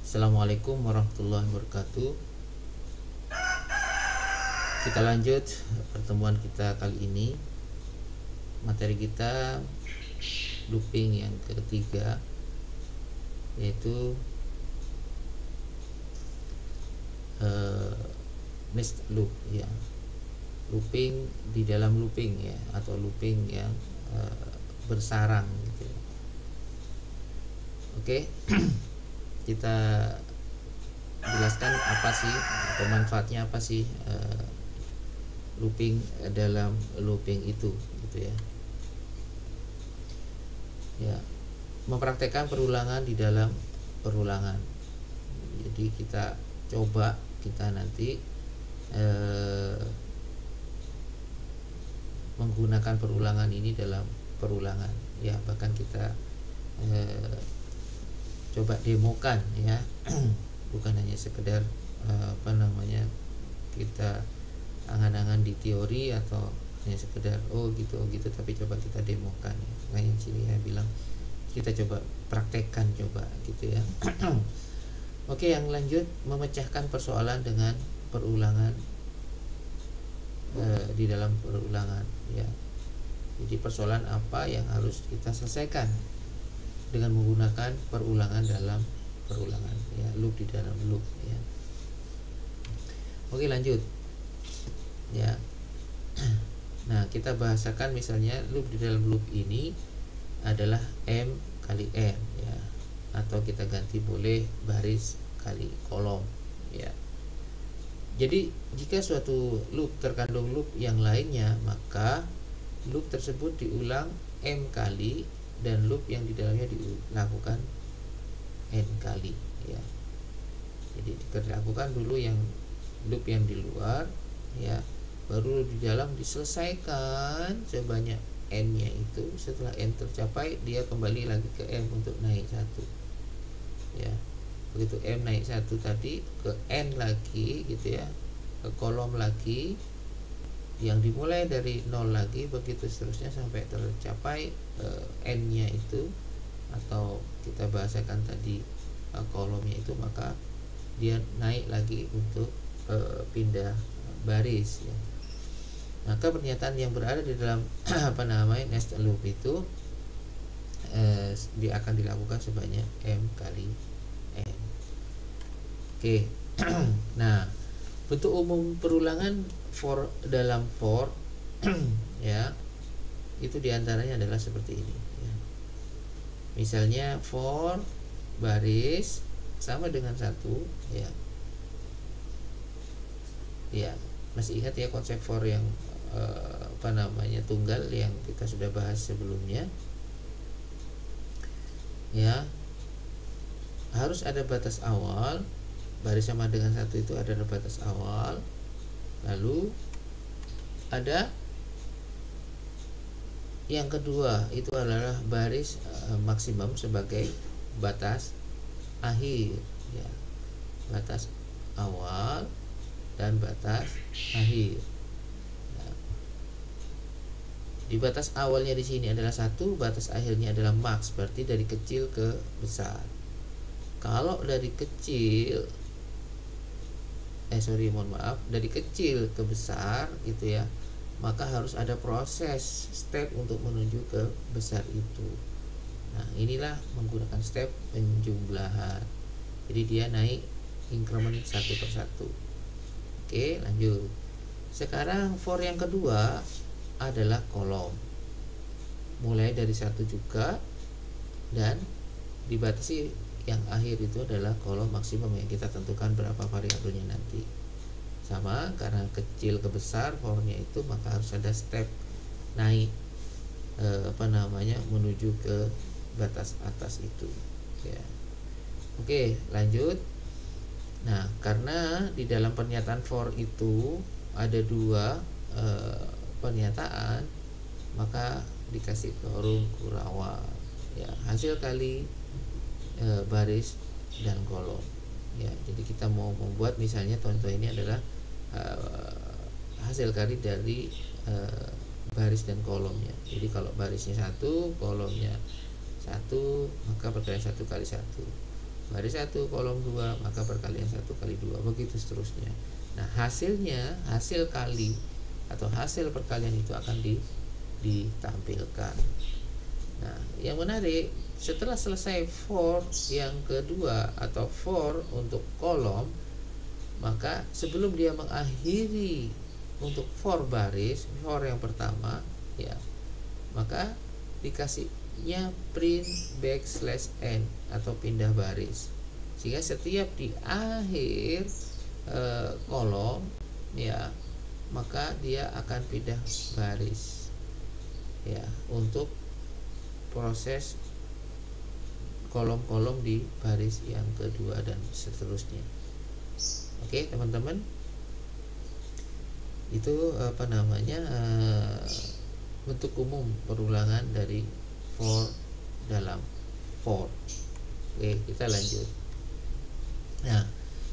Assalamualaikum warahmatullahi wabarakatuh. Kita lanjut pertemuan kita kali ini. Materi kita looping yang ketiga, yaitu next loop ya. Looping di dalam looping ya, atau looping yang bersarang gitu. Oke. Kita jelaskan apa sih pemanfaatnya, apa sih looping dalam looping itu gitu ya. Ya, mempraktekkan perulangan di dalam perulangan. Jadi kita coba kita nanti menggunakan perulangan ini dalam perulangan ya, bahkan kita coba demokan ya. Bukan hanya sekedar kita angan-angan di teori atau hanya sekedar gitu, tapi coba kita demokan ya. Nah, yang sini ya bilang kita coba praktekkan coba gitu ya. Oke, yang lanjut, memecahkan persoalan dengan perulangan di dalam perulangan ya. Jadi persoalan apa yang harus kita selesaikan dengan menggunakan perulangan dalam perulangan ya, loop di dalam loop ya. Oke, lanjut ya. Nah, kita bahasakan misalnya loop di dalam loop ini adalah M kali N ya, atau kita ganti boleh baris kali kolom ya. Jadi jika suatu loop terkandung loop yang lainnya, maka loop tersebut diulang M kali dan loop yang di dalamnya dilakukan N kali ya. Jadi dilakukan dulu yang loop yang di luar ya, baru di dalam diselesaikan sebanyak N nya itu. Setelah N tercapai, dia kembali lagi ke M untuk naik satu ya. Begitu M naik satu tadi, ke N lagi gitu ya, ke kolom lagi, yang dimulai dari 0 lagi, begitu seterusnya sampai tercapai N nya itu, atau kita bahasakan tadi kolomnya itu, maka dia naik lagi untuk pindah baris ya. Maka pernyataan yang berada di dalam next loop itu dia akan dilakukan sebanyak M kali N. Oke. Nah, bentuk umum perulangan for dalam for ya, itu diantaranya adalah seperti ini ya. Misalnya for baris sama dengan satu ya. Ya, masih ingat ya konsep for yang tunggal yang kita sudah bahas sebelumnya ya. Harus ada batas awal, baris sama dengan satu itu ada batas awal, lalu ada yang kedua itu adalah baris maksimum sebagai batas akhir ya. Batas awal dan batas akhir ya. Di batas awalnya di sini adalah satu, batas akhirnya adalah max, berarti dari kecil ke besar. Kalau dari kecil dari kecil ke besar gitu ya, maka harus ada proses step untuk menuju ke besar itu. Nah, inilah menggunakan step penjumlahan. Jadi dia naik increment satu persatu. Oke, lanjut. Sekarang for yang kedua adalah kolom, mulai dari satu juga, dan dibatasi yang akhir itu adalah kolom maksimum yang kita tentukan berapa variabelnya nanti. Sama, karena kecil ke besar for-nya itu, maka harus ada step naik menuju ke batas atas itu ya. Oke, lanjut. Nah, karena di dalam pernyataan for itu ada dua pernyataan, maka dikasih kurung kurawal ya, hasil kali baris dan kolom ya. Jadi kita mau membuat misalnya contoh ini adalah hasil kali dari baris dan kolomnya. Jadi kalau barisnya 1, kolomnya 1, maka perkalian 1 kali 1. baris 1 kolom 2, maka perkalian 1 kali 2, begitu seterusnya. Nah, hasilnya, hasil kali atau hasil perkalian itu akan ditampilkan. Nah, yang menarik, setelah selesai for yang kedua atau for untuk kolom, maka sebelum dia mengakhiri untuk for baris, for yang pertama ya, maka dikasihnya print backslash n atau pindah baris, sehingga setiap di akhir kolom ya, maka dia akan pindah baris ya untuk proses kolom-kolom di baris yang kedua dan seterusnya. Oke, teman-teman, itu bentuk umum perulangan dari for dalam for. Oke, kita lanjut. Nah,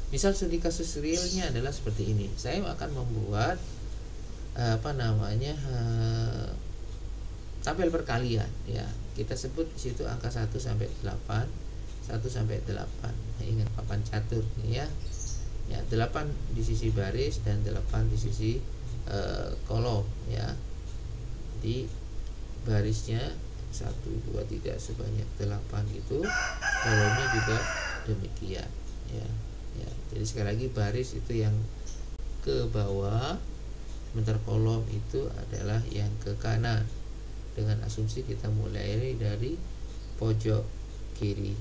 misal studi kasus realnya adalah seperti ini. Saya akan membuat tabel perkalian ya. Kita sebut di situ angka 1 sampai 8, 1 sampai 8. Ingat papan catur nih ya. Ya, 8 di sisi baris dan 8 di sisi kolom ya. Di barisnya 1, 2, 3 sebanyak 8 gitu. Kolomnya juga demikian ya. Ya, jadi sekali lagi baris itu yang ke bawah, sementara kolom itu adalah yang ke kanan. Dengan asumsi kita mulai dari pojok kiri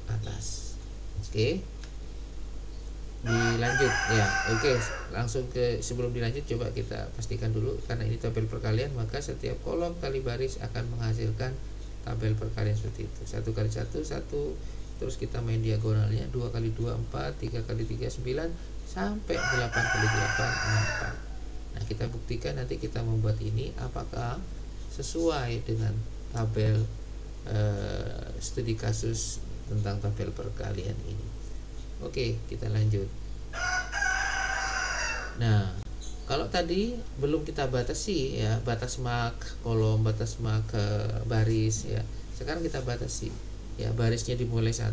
atas. Oke. Dilanjut ya. Oke, langsung ke sebelum dilanjut coba kita pastikan dulu, karena ini tabel perkalian, maka setiap kolom kali baris akan menghasilkan tabel perkalian seperti itu. 1 kali 1 1, terus kita main diagonalnya 2 kali 2 4, 3 kali 3 9, sampai 8 kali 8 4. Nah, kita buktikan nanti kita membuat ini apakah sesuai dengan tabel studi kasus tentang tabel perkalian ini. Oke, kita lanjut. Nah, kalau tadi belum kita batasi ya, batas mak kolom, batas mak baris ya. Sekarang kita batasi ya, barisnya dimulai 1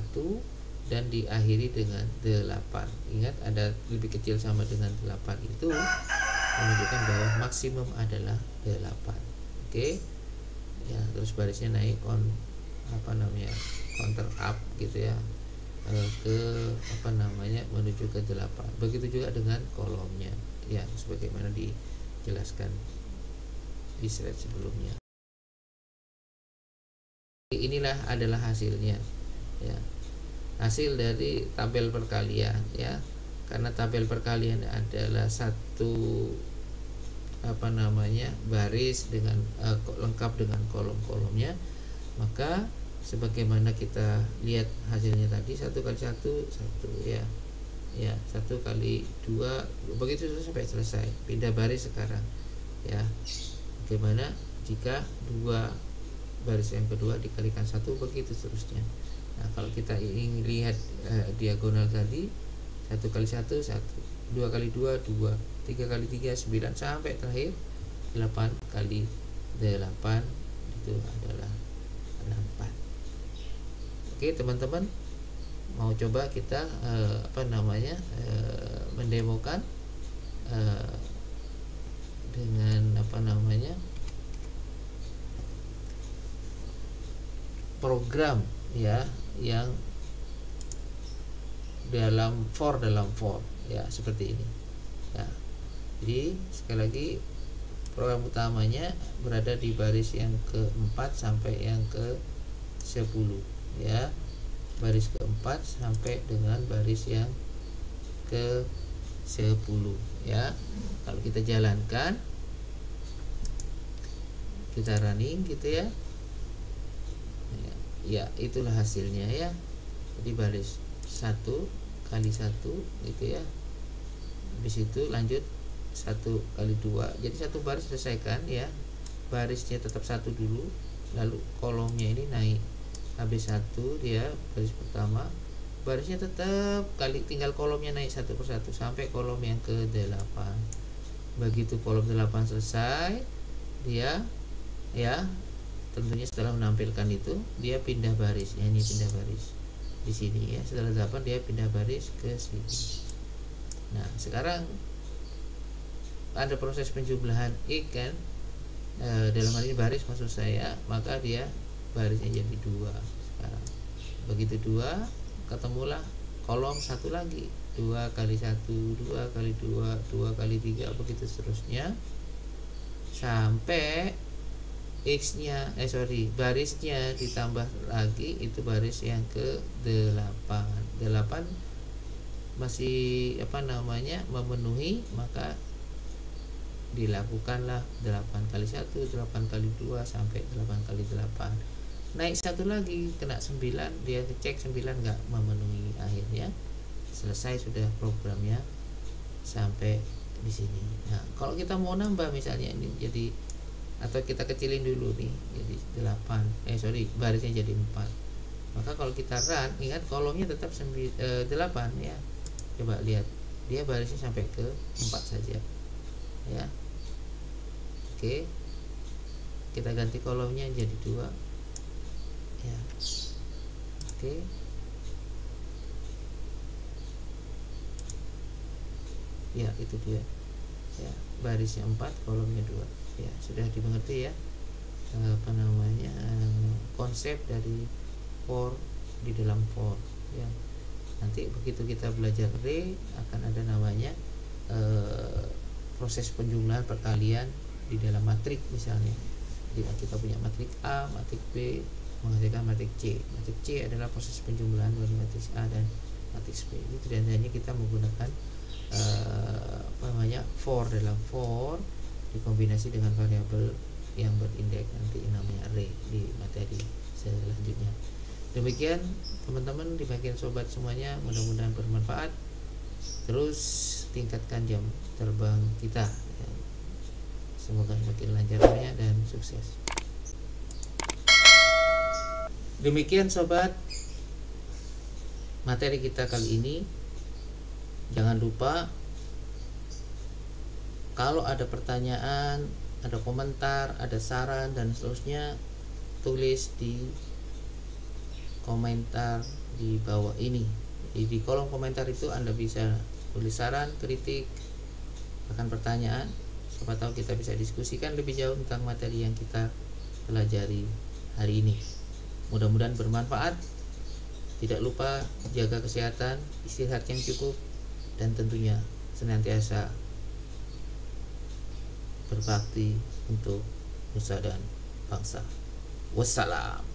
dan diakhiri dengan 8. Ingat, ada lebih kecil sama dengan 8 itu menunjukkan bahwa maksimum adalah 8. Oke. Ya, terus barisnya naik counter up gitu ya, ke menuju ke 8. Begitu juga dengan kolomnya ya, sebagaimana dijelaskan di slide sebelumnya. Inilah adalah hasilnya ya, hasil dari tabel perkalian ya. Karena tabel perkalian adalah satu baris dengan lengkap dengan kolom-kolomnya, maka sebagaimana kita lihat hasilnya tadi, 1 kali 1 1 ya. Ya, 1 kali 2, begitu sampai selesai. Pindah baris sekarang ya. Bagaimana jika 2 baris yang kedua dikalikan 1, begitu seterusnya. Nah, kalau kita ingin lihat diagonal tadi, 1 kali 1 1, 2 kali 2 2, 3 kali 3 9, sampai terakhir 8 kali 8 itu adalah 4. Oke, teman-teman, mau coba kita mendemokan dengan program ya, yang dalam for ya, seperti ini ya. Jadi sekali lagi, program utamanya berada di baris yang ke-4 sampai yang ke-10 ya, baris ke-4 sampai dengan baris yang ke-10 ya. Kalau kita jalankan, kita running gitu ya, ya itulah hasilnya ya. Jadi baris 1 kali 1 gitu ya. Habis itu lanjut 1 kali 2. Jadi satu baris selesaikan ya. Barisnya tetap 1 dulu, lalu kolomnya ini naik. Habis 1 dia baris pertama, barisnya tetap tinggal kolomnya naik satu persatu sampai kolom yang ke-8. Begitu kolom 8 selesai, dia ya tentunya setelah menampilkan itu dia pindah baris ya, ini pindah baris di sini ya. Setelah 8 dia pindah baris ke sini. Nah sekarang ada proses penjumlahan X kan, dalam hal ini baris maksud saya, maka dia barisnya jadi 2. Sekarang begitu 2 ketemulah kolom satu lagi, 2 kali 1, 2 kali 2, 2 kali 3, begitu seterusnya sampai X-nya barisnya ditambah lagi, itu baris yang ke 8. 8 masih memenuhi, maka dilakukanlah 8 kali 1, 8 kali 2 sampai 8 kali 8. Naik satu lagi kena 9, dia cek 9 nggak memenuhi, akhirnya selesai sudah programnya sampai di sini. Nah kalau kita mau nambah misalnya ini jadi, atau kita kecilin dulu nih jadi 8 barisnya jadi 4, maka kalau kita run, ingat kolomnya tetap 8 ya. Coba lihat, dia barisnya sampai ke 4 saja ya. Oke, kita ganti kolomnya jadi 2 ya. Oke, ya itu dia ya, barisnya 4 kolomnya 2 ya. Sudah dimengerti ya konsep dari for di dalam for ya. Nanti begitu kita belajar array akan ada namanya proses penjumlahan perkalian di dalam matrik misalnya. Jadi kita punya matrik A, matrik B menghasilkan matrik C. Matrik C adalah proses penjumlahan dari matrik A dan matrik B. Itu biasanya kita menggunakan for, dalam for dikombinasi dengan variabel yang berindeks nanti namanya array di materi selanjutnya. Demikian teman-teman, demikian sobat semuanya, mudah-mudahan bermanfaat. Terus tingkatkan jam terbang kita ya. Semoga semakin lancarnya dan sukses. Demikian sobat materi kita kali ini. Jangan lupa kalau ada pertanyaan, ada komentar, ada saran dan seterusnya, tulis di komentar di bawah ini. Jadi di kolom komentar itu Anda bisa tulis saran, kritik, bahkan pertanyaan. Siapa tahu kita bisa diskusikan lebih jauh tentang materi yang kita pelajari hari ini. Mudah-mudahan bermanfaat. Tidak lupa jaga kesehatan, istirahat yang cukup, dan tentunya senantiasa berbakti untuk nusa dan bangsa. Wassalam.